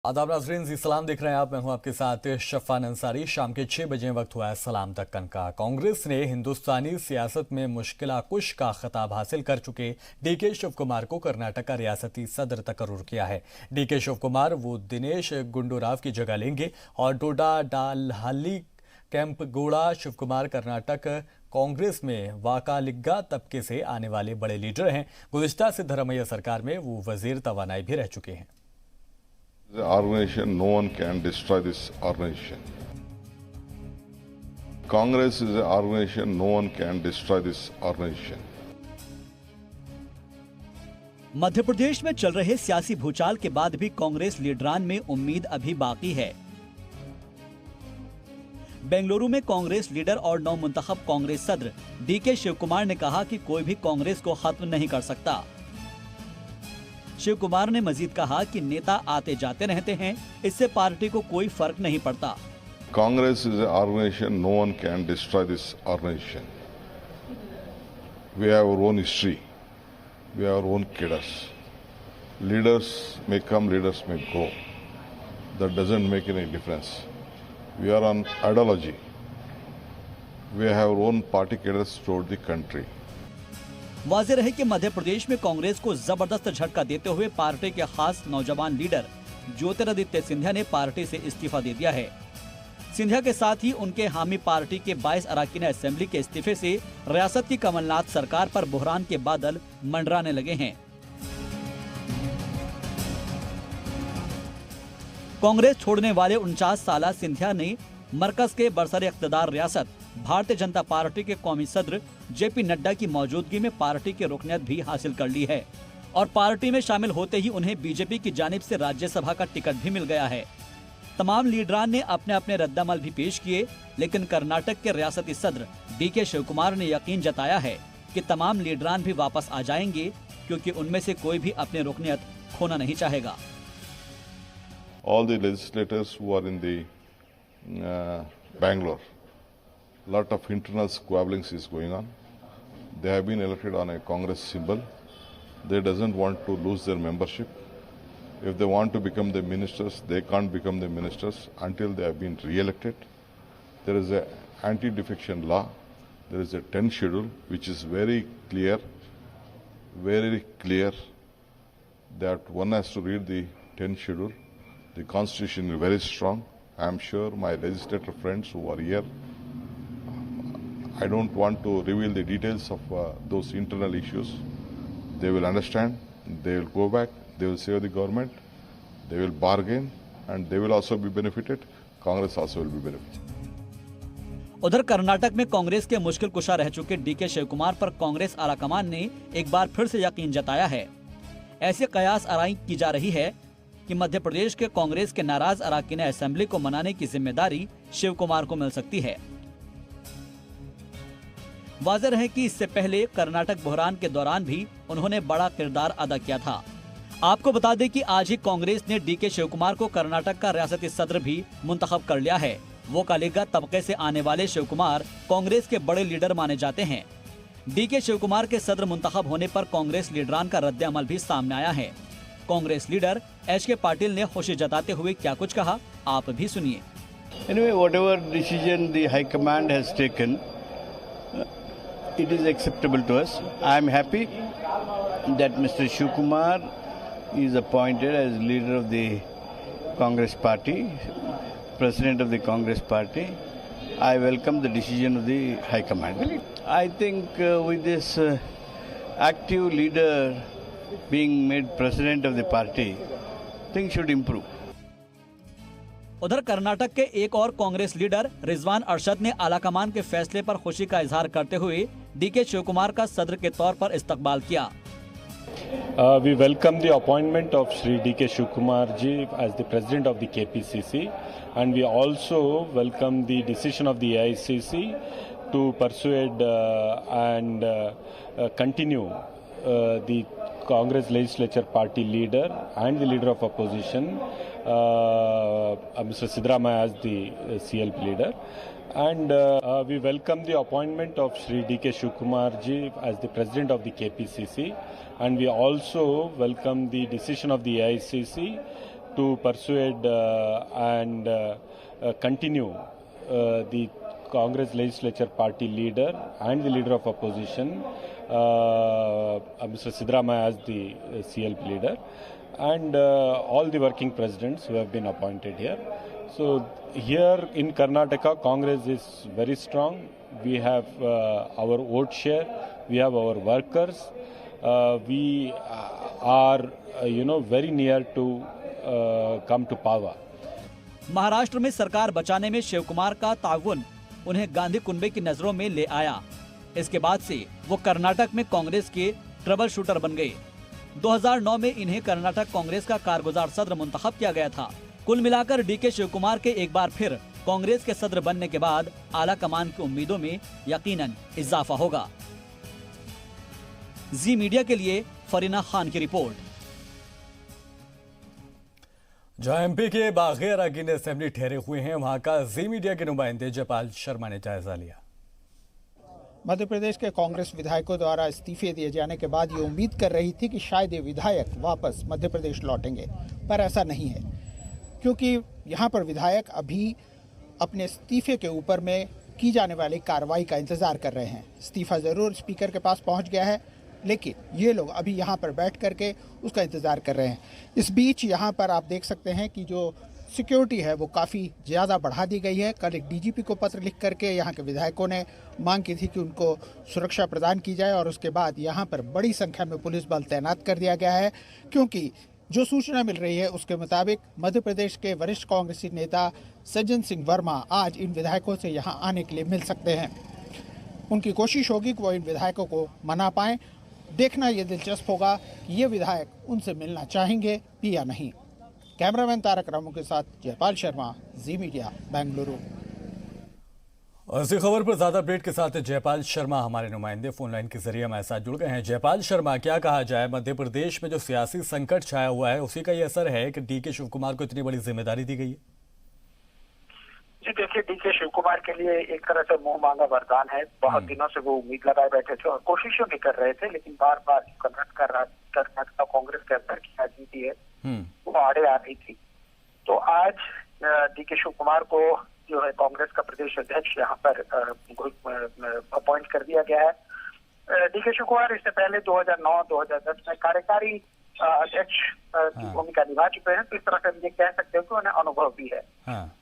आदाब नाज़रीन, जी सलाम देख रहे हैं आप। मैं हूं आपके साथ शफ़ान अंसारी। शाम के 6 बजे वक्त हुआ है सलाम दक्कन का। कांग्रेस ने हिंदुस्तानी सियासत में मुश्किल कुश का खिताब हासिल कर चुके डीके शिव कुमार को कर्नाटक का रियासती सदर तकर्रुर किया है। डीके शिव कुमार वो दिनेश गुंडूराव की जगह लेंगे और डोडा डालहल्ली कैंपगौड़ा शिव कुमार कर्नाटक कांग्रेस में वाकालिग्गा तबके से आने वाले बड़े लीडर हैं। गुज़िश्ता सिद्धरामैया सरकार में वो वजीर तवानाई भी रह चुके हैं। The organization, no one can destroy this organization. Congress is an organization, no one can destroy this organization. Madhya Pradesh में चल रहे सियासी भूचाल के बाद भी कांग्रेस लीडरान में उम्मीद अभी बाकी है। बेंगलुरु में कांग्रेस लीडर और नव मुंतखब कांग्रेस सदर डीके शिव कुमार ने कहा कि कोई भी कांग्रेस को खत्म नहीं कर सकता। शिव कुमार ने मजीद कहा कि नेता आते जाते रहते हैं, इससे पार्टी को कोई फर्क नहीं पड़ता। Congress is an organization, no one can destroy this organization. We have our own history. We have our own cadres. Leaders may come, leaders may go. That doesn't make any difference. We are on ideology. We have our own party cadres throughout the country. वाज़ेह रहे कि मध्य प्रदेश में कांग्रेस को जबरदस्त झटका देते हुए party के खास नौजवान लीडर ज्योतिरादित्य सिंधिया ने पार्टी से इस्तीफा दे दिया है। सिंधिया के साथ ही उनके हामी पार्टी के 22 अरकान असेंबली के इस्तीफे से रियासत की कमलनाथ सरकार पर बुहरान के बादल मंडराने लगे हैं। कांग्रेस छोड़ने वाले 49 साल सिंधिया ने मरकज के बरसर इख्तिदार रियासत भारतीय जनता पार्टी के कौमी सदर जेपी नड्डा की मौजूदगी में पार्टी की रुकनियत भी हासिल कर ली है और पार्टी में शामिल होते ही उन्हें बीजेपी की जानिब से राज्यसभा का टिकट भी मिल गया है। तमाम लीडरान ने अपने अपने रद्दमल भी पेश किए, लेकिन कर्नाटक के रियासती सदर डीके शिव कुमार ने यकीन जताया है कि तमाम लीडरान भी वापस आ जाएंगे, क्योंकि उनमें से कोई भी अपनी रुकनियत खोना नहीं चाहेगा। All the legislators who are in the Bangalore, lot of internal squabblings is going on. They have been elected on a Congress symbol. They doesn't want to lose their membership. If they want to become the ministers, they can't become the ministers until they have been re-elected. There is a anti-defection law. There is a 10 schedule which is very clear that one has to read the 10 schedule. The constitution is very strong. I am sure my legislator friends who are here, I don't want to reveal the details of those internal issues. They will understand, they will go back, they will save the government, they will bargain, and they will also be benefited. Congress also will be benefited. उधर कर्नाटक में कांग्रेस के मुश्किल कुशा रह चुके DK Shiv Kumar पर कांग्रेस आलाकमान ने एक बार फिर से यकीन जताया है। ऐसे कयास आराई की जा रही है कि मध्य प्रदेश के कांग्रेस के नाराज अरकान असेंबली को मनाने की जिम्मेदारी शिव कुमार को मिल सकती है। वाज़ेह रहे कि इससे पहले कर्नाटक बुहरान के दौरान भी उन्होंने बड़ा किरदार अदा किया था। आपको बता दें कि आज ही कांग्रेस ने डीके शिव कुमार को कर्नाटक का रियासती सदर भी मुंतखब कर लिया है। वो कालिगा तबके से आने वाले शिव कुमार कांग्रेस के बड़े लीडर माने जाते हैं। डीके शिव कुमार के सदर मुंतखब होने पर कांग्रेस लीडरान का रद्द अमल भी सामने आया है। Congress leader HK. पाटिल ने खुशी जताते हुए क्या कुछ कहा, आप भी सुनिए। Anyway, whatever decision the High Command has taken, it is acceptable to us. I am happy that Mr. Shiv Kumar is appointed as leader of the Congress Party, President of the Congress Party. I welcome the decision of the High Command. I think with this active leader being made President of the party, things should improve. उधर कर्नाटक के एक और Congress leader Rizwan Arshad ने आलाकमान के फैसले पर खुशी का इजहार करते हुए डीके शिव कुमार का सदर के तौर पर इस्तकबाल किया। We welcome the appointment of Shri D.K. Shiv Kumar ji as the president of the KPCC, and we also welcome the decision of the AICC to persuade and continue the Congress legislature party leader and the leader of opposition, Mr. Siddaramaiah as the CLP leader. And we welcome the appointment of Shri D.K. Shiv Kumar ji as the president of the KPCC, and we also welcome the decision of the AICC to persuade and continue the Congress legislature party leader and the leader of opposition, Mr. Siddaramaiah, as the CLP leader, and all the working presidents who have been appointed here. So here in Karnataka, Congress is very strong. We have our vote share, we have our workers. We are, very near to come to power. Maharashtra में सरकार बचाने में शिव कुमार का ताउन उन्हें गांधी कुनबे की नजरों में ले आया। इसके बाद से वो कर्नाटक में कांग्रेस के ट्रबल शूटर बन गए। 2009 में इन्हें कर्नाटक कांग्रेस का कारगुजार सदर मुंतखब किया गया था। कुल मिलाकर डीके शिव कुमार के एक बार फिर कांग्रेस के सदर बनने के बाद आला कमान की उम्मीदों में यकीनन इजाफा होगा। जी मीडिया के लिए फरीना खान की रिपोर्ट। जहां एमपी के बागेर अगीन असेंबली ठहरे हुए हैं, वहां का जी मीडिया के नुमाइंदे जयपाल शर्मा ने जायजा लिया। मध्य प्रदेश के कांग्रेस विधायकों द्वारा इस्तीफे दिए जाने के बाद ये उम्मीद कर रही थी कि शायद ये विधायक वापस मध्य प्रदेश लौटेंगे, पर ऐसा नहीं है, क्योंकि यहाँ पर विधायक अभी अपने इस्तीफे के ऊपर में की जाने वाली कार्रवाई का इंतजार कर रहे हैं। इस्तीफा जरूर स्पीकर के पास पहुँच गया है, लेकिन ये लोग अभी यहाँ पर बैठ करके उसका इंतज़ार कर रहे हैं। इस बीच यहाँ पर आप देख सकते हैं कि जो सिक्योरिटी है वो काफ़ी ज़्यादा बढ़ा दी गई है। कल एक डीजीपी को पत्र लिख करके यहाँ के विधायकों ने मांग की थी कि उनको सुरक्षा प्रदान की जाए, और उसके बाद यहाँ पर बड़ी संख्या में पुलिस बल तैनात कर दिया गया है, क्योंकि जो सूचना मिल रही है उसके मुताबिक मध्य प्रदेश के वरिष्ठ कांग्रेसी नेता सज्जन सिंह वर्मा आज इन विधायकों से यहाँ आने के लिए मिल सकते हैं। उनकी कोशिश होगी कि वो इन विधायकों को मना पाएँ। देखना ये दिलचस्प होगा कि ये विधायक उनसे मिलना चाहेंगे भी या नहीं। कैमरामैन तारक रामू के साथ जयपाल शर्मा, जी मीडिया, बेंगलुरु। और इसी खबर पर ज्यादा अपडेट के साथ जयपाल शर्मा हमारे नुमाइंदे फोन लाइन के जरिए हमारे साथ जुड़ गए हैं। जयपाल शर्मा, क्या कहा जाए, मध्य प्रदेश में जो सियासी संकट छाया हुआ है उसी का ये असर है कि डीके शिव कुमार को इतनी बड़ी जिम्मेदारी दी गई है? जी देखिए, डीके शिव कुमार के लिए एक तरह से मुंह मांगा वरदान है। बहुत दिनों से वो उम्मीद लगाए बैठे थे और कोशिशें भी कर रहे थे, लेकिन बार बार कर्नाटक कांग्रेस के अंदर की राजनीति है वो आड़े आ रही थी। तो आज डीके शिव कुमार को जो है कांग्रेस का प्रदेश अध्यक्ष यहाँ पर अपॉइंट कर दिया गया है। डीके शिव कुमार इससे पहले 2009-2010 में कार्यकारी अध्यक्ष की भूमिका निभा चुके हैं, तो इस तरह से हम ये कह सकते हैं कि उन्हें अनुभव भी है।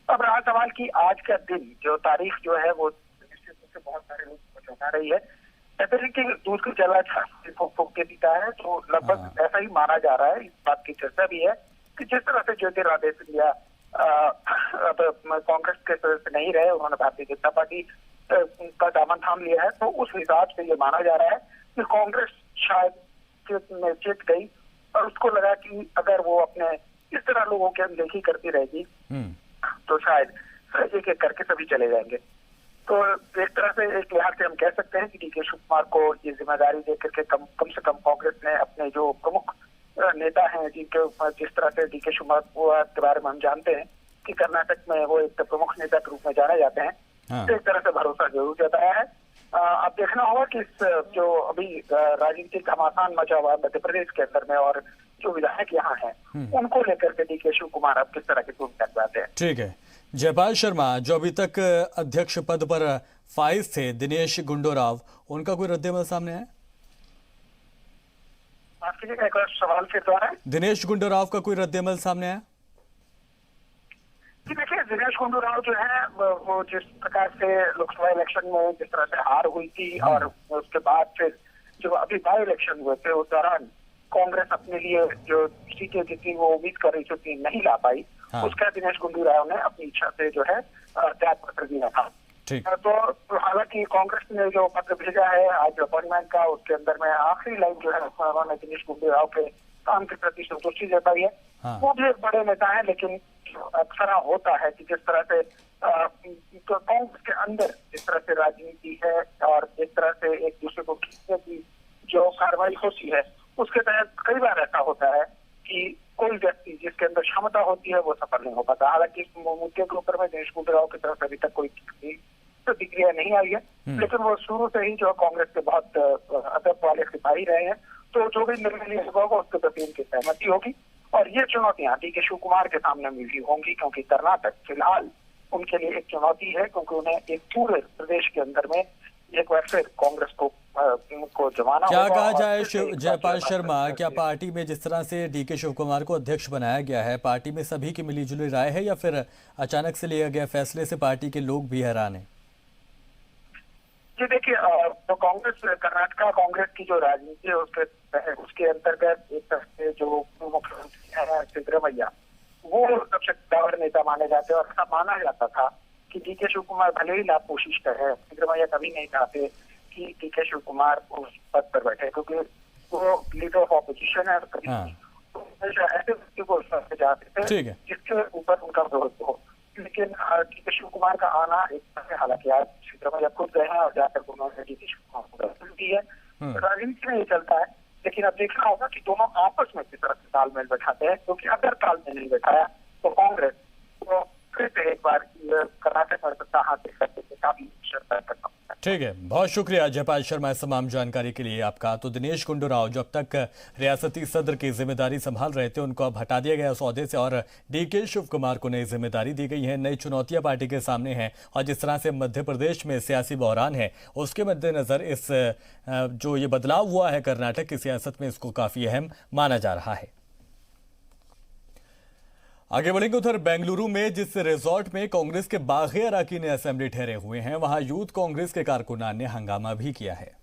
अब रहा सवाल कि आज का दिन, जो तारीख जो है वो निश्चित रूप से बहुत सारे लोग को चौंका रही है। कहते हैं कि दूध की जला फूक फूक के पीता है, तो लगभग ऐसा ही माना जा रहा है। इस बात की चर्चा भी है कि जिस तरह से ज्योतिरादित्य सिंधिया अब कांग्रेस के सदस्य नहीं रहे, उन्होंने भारतीय जनता पार्टी का दामन थाम लिया है, तो उस हिसाब से ये माना जा रहा है कि कांग्रेस शायद जीत गई और उसको लगा कि अगर वो अपने इस तरह लोगों की अनदेखी करती रहेगी तो शायद एक एक करके सभी चले जाएंगे। तो एक तरह से एक लिहाज से हम कह सकते हैं कि डीके शिव कुमार को ये जिम्मेदारी देकर के कम से कम कांग्रेस ने अपने जो प्रमुख नेता हैं, जिनके जिस तरह से डीके शिव कुमार के बारे में हम जानते हैं कि कर्नाटक में वो एक प्रमुख नेता के रूप में जाने जाते हैं, तो एक तरह से भरोसा जरूर जताया है। अब देखना होगा कि इस जो अभी राजनीतिक घमासान मचा हुआ है मध्य प्रदेश के अंदर में, और जो विधायक यहाँ हैं उनको लेकर के डीके शिव कुमार अब किस तरह की भूमिका निभाते हैं। ठीक है जयपाल शर्मा, जो अभी तक अध्यक्ष पद पर फाइज थे दिनेश गुंडूराव, उनका कोई रद्देमल सामने है? माफ कीजिएगा, एक और सवाल फिर दोहराएं। दिनेश गुंडूराव का कोई रद्देमल सामने है? जी देखिए, दिनेश गुंडूराव जो है वो जिस प्रकार से लोकसभा इलेक्शन में जिस तरह से हार हुई थी और उसके बाद फिर जो अभी बाई इलेक्शन हुए थे उस दौरान कांग्रेस अपने लिए जो सीटें जितनी वो उम्मीद कर रही थी उतनी नहीं ला पाई। उसका दिनेश गुंडूराव ने अपनी इच्छा से जो है त्याग पत्र दिया था। तो हालांकि कांग्रेस ने जो पत्र भेजा है आज अपॉइंटमेंट का, उसके अंदर में आखिरी लाइन जो है उसमें उन्होंने दिनेश गुंडूराव के काम के प्रति संतुष्टि जताई है। वो भी एक बड़े नेता है, लेकिन अक्सर होता है कि जिस तरह से कांग्रेस के अंदर जिस तरह से राजनीति है और एक तरह से एक दूसरे को खींचने की जो कार्रवाई होती है, उसके तहत कई बार ऐसा होता है कि कोई व्यक्ति जिसके अंदर क्षमता होती है वो सफल नहीं हो पाता। हालांकि इस मुद्दे के ऊपर में दिनेश गुंडूराव की तरफ अभी तक कोई प्रतिक्रिया नहीं आई है, लेकिन वो शुरू से ही जो कांग्रेस के बहुत अदब वाले सिपाही रहे हैं, तो जो भी निर्णय लिया होगा उसके प्रति उनकी सहमति होगी और ये चुनौतियां डीके शिव कुमार के सामने भी होंगी, क्योंकि कर्नाटक फिलहाल उनके लिए एक चुनौती है, क्योंकि उन्हें एक पूरे प्रदेश के अंदर में एक बार फिर कांग्रेस को जमाना क्या होगा। कहा जाए जयपाल शर्मा, क्या पार्टी में जिस तरह से डीके शिव कुमार को अध्यक्ष बनाया गया है, पार्टी में सभी की मिलीजुली राय है या फिर अचानक से लिया गया फैसले से पार्टी के लोग भी हैरान हैं? जी देखिए, तो कांग्रेस, कर्नाटका कांग्रेस की जो राजनीति है उसके अंतर्गत एक तरह से जो मुख्यमंत्री है सिद्धरामैया, वो सबसे कड़वा नेता माने जाते हैं और ऐसा माना जाता था कि डीके शिव कुमार भले ही लाभ कोशिश करे, सिद्धरामैया कभी नहीं चाहते कि डीके शिव कुमार उस पद पर बैठे, क्योंकि वो लीडर ऑफ ऑपोजिशन है। कभी ऐसे व्यक्ति को चाहते थे जिसके ऊपर उनका विरोध हो। लेकिन डीके शिव कुमार का आना एक तरह से, हालांकि आज सिद्धरामैया खुद गए हैं और जाकर उन्होंने डीके शिव कुमार को दर्शन दी है, राजनीति में ये चलता है। लेकिन अब देखना होगा कि दोनों आपस में किस तरह से तालमेल बैठाते हैं, क्योंकि अगर तालमेल नहीं बैठाया तो कांग्रेस को फिर से एक बार कर्नाटक में सत्ता हासिल करने से काफी शर्त करना। ठीक है, बहुत शुक्रिया जयपाल शर्मा इस तमाम जानकारी के लिए आपका। तो दिनेश गुंडू राव जो अब तक रियासती सदर की जिम्मेदारी संभाल रहे थे, उनको अब हटा दिया गया उस ओहदे से और डीके शिव कुमार को नई जिम्मेदारी दी गई है। नई चुनौतियां पार्टी के सामने हैं और जिस तरह से मध्य प्रदेश में सियासी बहरान है, उसके मद्देनजर इस जो ये बदलाव हुआ है कर्नाटक की सियासत में, इसको काफी अहम माना जा रहा है। आगे बढ़ेंगे उधर बेंगलुरु में जिस रिजॉर्ट में कांग्रेस के बागी अरकान असेंबली ठहरे हुए हैं, वहां यूथ कांग्रेस के कारकुनान ने हंगामा भी किया है।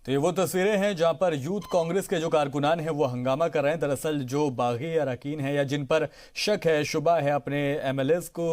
तो ये वो तस्वीरें हैं जहां पर यूथ कांग्रेस के जो कारकुनान हैं वो हंगामा कर रहे हैं। दरअसल जो बागी अरकान हैं या जिन पर शक है, शुबा है, अपने एमएलएस को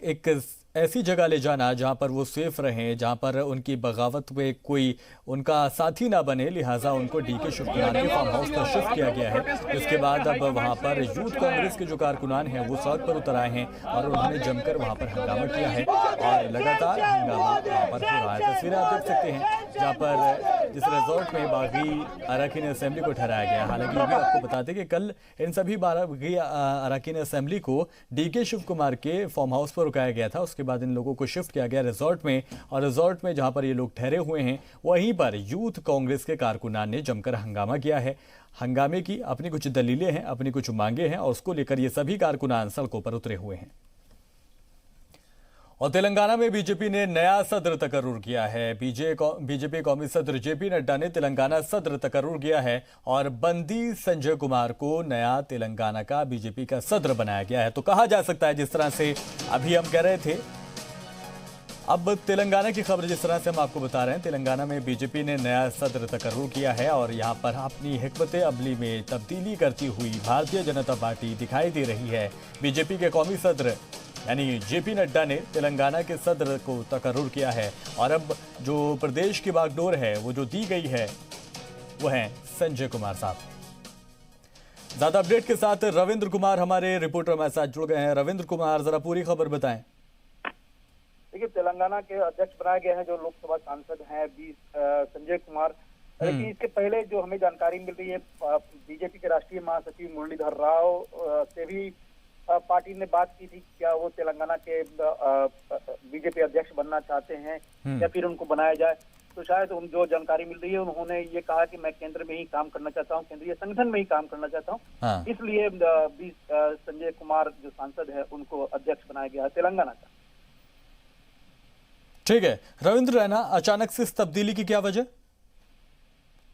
एक ऐसी जगह ले जाना जहां पर वो सेफ रहें, जहां पर उनकी बगावत में कोई उनका साथी ना बने, लिहाजा उनको डीके शिव कुमार के फार्म हाउस पर शिफ्ट किया गया है। इसके बाद अब वहां पर यूथ कांग्रेस के जो कारकुनान हैं वो सड़क पर उतर आए हैं और उन्होंने जमकर वहां पर हंगामा किया है और लगातार हंगामा वहां पर हो रहा है। तस्वीरें आप देख सकते हैं जहाँ पर जिस रिजॉर्ट में बागी अरकान असेंबली को ठहराया गया। हालांकि ये भी आपको बता दें कि कल इन सभी बागी अरकान असेंबली को डीके शिव कुमार के फार्म हाउस पर रुकाया गया था। उसके बाद इन लोगों को शिफ्ट किया गया रिजॉर्ट में और रिजॉर्ट में जहां पर ये लोग ठहरे हुए हैं वहीं पर यूथ कांग्रेस के कारकुनान ने जमकर हंगामा किया है। हंगामे की अपनी कुछ दलीलें हैं, अपनी कुछ मांगे हैं और उसको लेकर ये सभी कारकुनान सड़कों पर उतरे हुए हैं। और तेलंगाना में बीजेपी ने नया सदर तकर्रुर किया है। बीजेपी कौमी सदर जेपी नड्डा ने तेलंगाना सदर तकर्रुर किया है और बंदी संजय कुमार को नया तेलंगाना का बीजेपी का सदर बनाया गया है। तो कहा जा सकता है, जिस तरह से अभी हम कह रहे थे, अब तेलंगाना की खबर जिस तरह से हम आपको बता रहे हैं, तेलंगाना में बीजेपी ने नया सदर तकर्रुर किया है और यहां पर अपनी हिकमत अमली में तब्दीली करती हुई भारतीय जनता पार्टी दिखाई दे रही है। बीजेपी के कौमी सदर यानी जेपी नड्डा ने तेलंगाना के सदर को तकर्रुर किया है और अब जो प्रदेश की बागडोर है वो जो दी गई है वो है संजय कुमार साहब। ज्यादा अपडेट के साथ रविंद्र कुमार हमारे रिपोर्टर हमारे साथ जुड़ गए हैं। रविंद्र कुमार, जरा पूरी खबर बताएं। देखिए, तेलंगाना के अध्यक्ष बनाए गए हैं जो लोकसभा सांसद हैं संजय कुमार। लेकिन इसके पहले जो हमें जानकारी मिल रही है, बीजेपी के राष्ट्रीय महासचिव मुरलीधर राव से भी पार्टी ने बात की थी, क्या वो तेलंगाना के बीजेपी अध्यक्ष बनना चाहते हैं या फिर उनको बनाया जाए। तो शायद जो जानकारी मिल रही है, उन्होंने ये कहा कि मैं केंद्र में ही काम करना चाहता हूँ, केंद्रीय संगठन में ही काम करना चाहता हूँ। इसलिए संजय कुमार जो सांसद है उनको अध्यक्ष बनाया गया है तेलंगाना का। ठीक है रविंद्र, रैना, अचानक से इस तब्दीली की क्या वजह?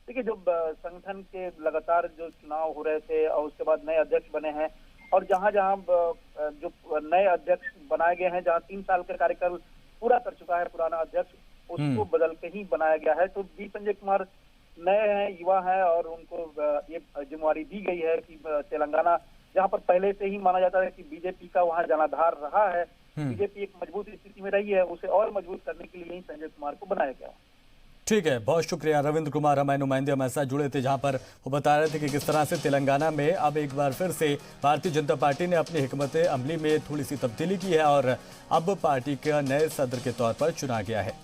देखिए, जो संगठन के लगातार जो चुनाव हो रहे थे और उसके बाद नए अध्यक्ष बने हैं और जहां जो नए अध्यक्ष बनाए गए हैं, जहां 3 साल का कार्यकाल पूरा कर चुका है पुराना अध्यक्ष, उसको बदल के ही बनाया गया है। तो बी संजय कुमार नए हैं, युवा हैं और उनको ये जिम्मेवारी दी गई है कि तेलंगाना जहां पर पहले से ही माना जाता है कि बीजेपी का वहां जनाधार रहा है, बीजेपी एक मजबूत स्थिति में रही है, उसे और मजबूत करने के लिए ही संजय कुमार को बनाया गया। ठीक है, बहुत शुक्रिया रविंद्र कुमार, हमारे नुमाइंदे हमारे साथ जुड़े थे, जहां पर वो बता रहे थे कि किस तरह से तेलंगाना में अब एक बार फिर से भारतीय जनता पार्टी ने अपनी हिकमत अमली में थोड़ी सी तब्दीली की है और अब पार्टी के नए सदर के तौर पर चुना गया है।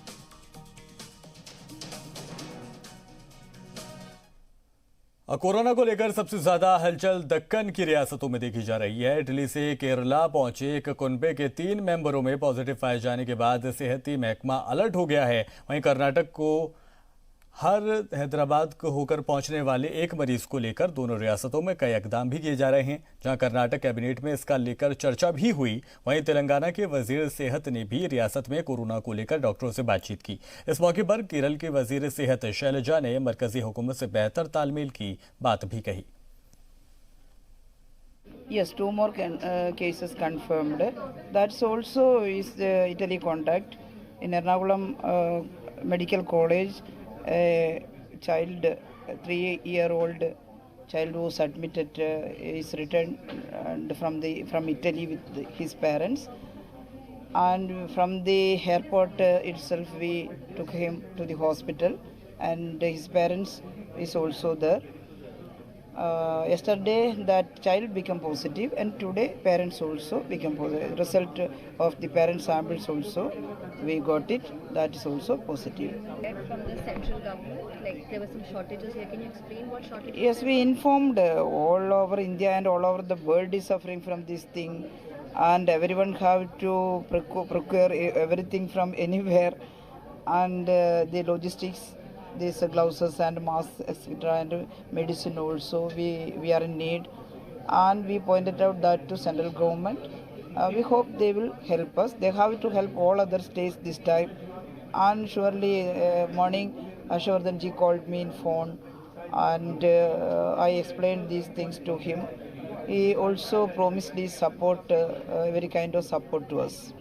और कोरोना को लेकर सबसे ज्यादा हलचल दक्कन की रियासतों में देखी जा रही है। इटली से केरला पहुंचे एक कुनबे के 3 मेंबरों में पॉजिटिव पाए जाने के बाद सेहती महकमा अलर्ट हो गया है। वहीं कर्नाटक को हर हैदराबाद को होकर पहुंचने वाले एक मरीज को लेकर दोनों रियासतों में कई इकदाम भी किए जा रहे हैं। जहां कर्नाटक कैबिनेट में इसका लेकर चर्चा भी हुई, वहीं तेलंगाना के वजीर सेहत ने भी रियासत में कोरोना को लेकर डॉक्टरों से बातचीत की। इस मौके पर केरल के वजीर सेहत शैलजा ने मरकजी हुकूमत से बेहतर तालमेल की बात भी कही। Yes, 2 more cases confirmed. That's also is Italy contact. In Ernakulam Medical College, a child, 3-year-old child was admitted, is returned from Italy with his parents. And from the airport itself, we took him to the hospital, and his parents is also there. Yesterday that child became positive, and today parents also became positive. Result of the parent samples also we got it, that is also positive. From the central government, like there were some shortages here. Can you explain what shortages? Yes, we informed all over India and all over the world is suffering from this thing, and everyone have to procure everything from anywhere, and the logistics, these gloves and masks, etc., and medicine also we are in need, and we pointed out that to central government. We hope they will help us. They have to help all other states this time, and surely morning Ashwardhanji called me in phone, and I explained these things to him. He also promised his support, very kind of support to us.